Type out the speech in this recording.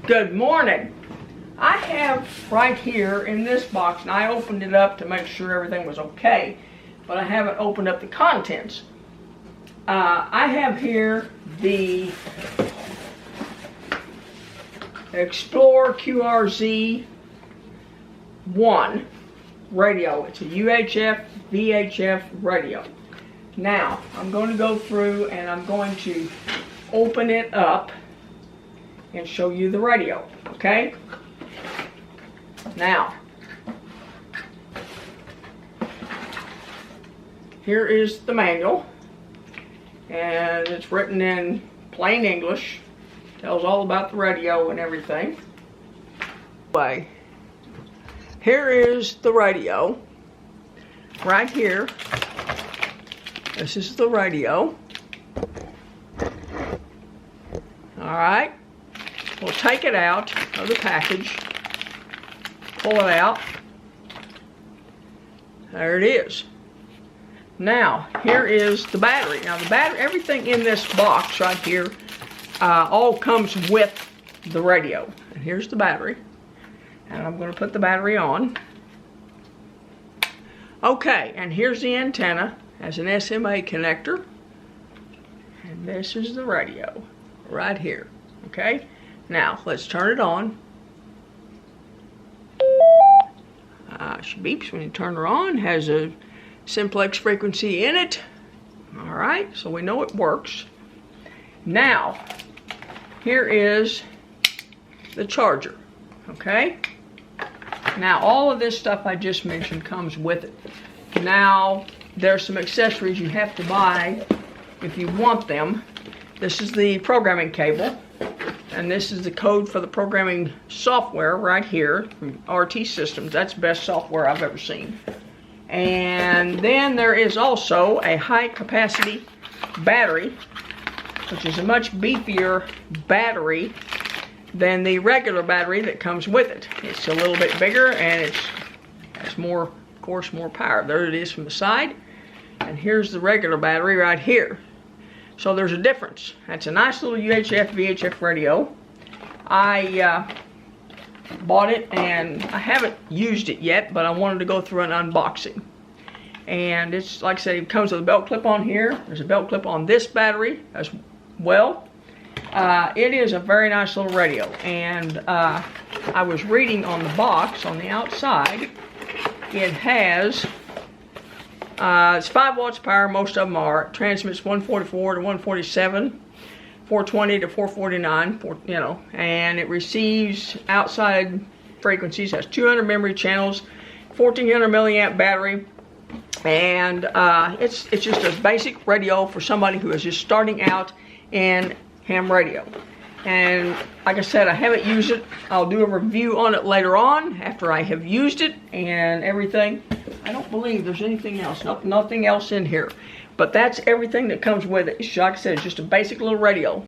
Good morning. I have right here in this box, and I opened it up to make sure everything was okay, but I haven't opened up the contents. I have here the Explore QRZ-1 radio. It's a UHF VHF radio. Now I'm going to go through and I'm going to open it up and show you the radio, okay? Now, here is the manual, and it's written in plain English. Tells all about the radio and everything. Anyway, here is the radio. Right here. This is the radio. Alright. We'll take it out of the package. Pull it out. There it is. Now, here is the battery. Now, the battery, everything in this box right here, all comes with the radio. And here's the battery. And I'm going to put the battery on. Okay, and here's the antenna. Has an SMA connector. And this is the radio right here. Okay? Now, let's turn it on. She beeps when you turn her on. Has a simplex frequency in it. Alright, so we know it works. Now, here is the charger. Okay? Now, all of this stuff I just mentioned comes with it. Now, there's some accessories you have to buy if you want them. This is the programming cable. And this is the code for the programming software right here from RT Systems. That's the best software I've ever seen. And then there is also a high capacity battery, which is a much beefier battery than the regular battery that comes with it. It's a little bit bigger and it has more, of course, more power. There it is from the side. And here's the regular battery right here. So there's a difference. That's a nice little UHF VHF radio. I bought it and I haven't used it yet, but I wanted to go through an unboxing. And it's, like I said, it comes with a belt clip on here. There's a belt clip on this battery as well. It is a very nice little radio. And I was reading on the box on the outside, it has it's 5 watts power. Most of them are. It transmits 144 to 147, 420 to 449, you know, and it receives outside frequencies. Has 200 memory channels, 1400 milliamp battery, and it's just a basic radio for somebody who is just starting out in ham radio. And like I said, I haven't used it. I'll do a review on it later on after I have used it and everything. I don't believe there's anything else. Nope, nothing else in here. But that's everything that comes with it. Like I said, it's just a basic little radio.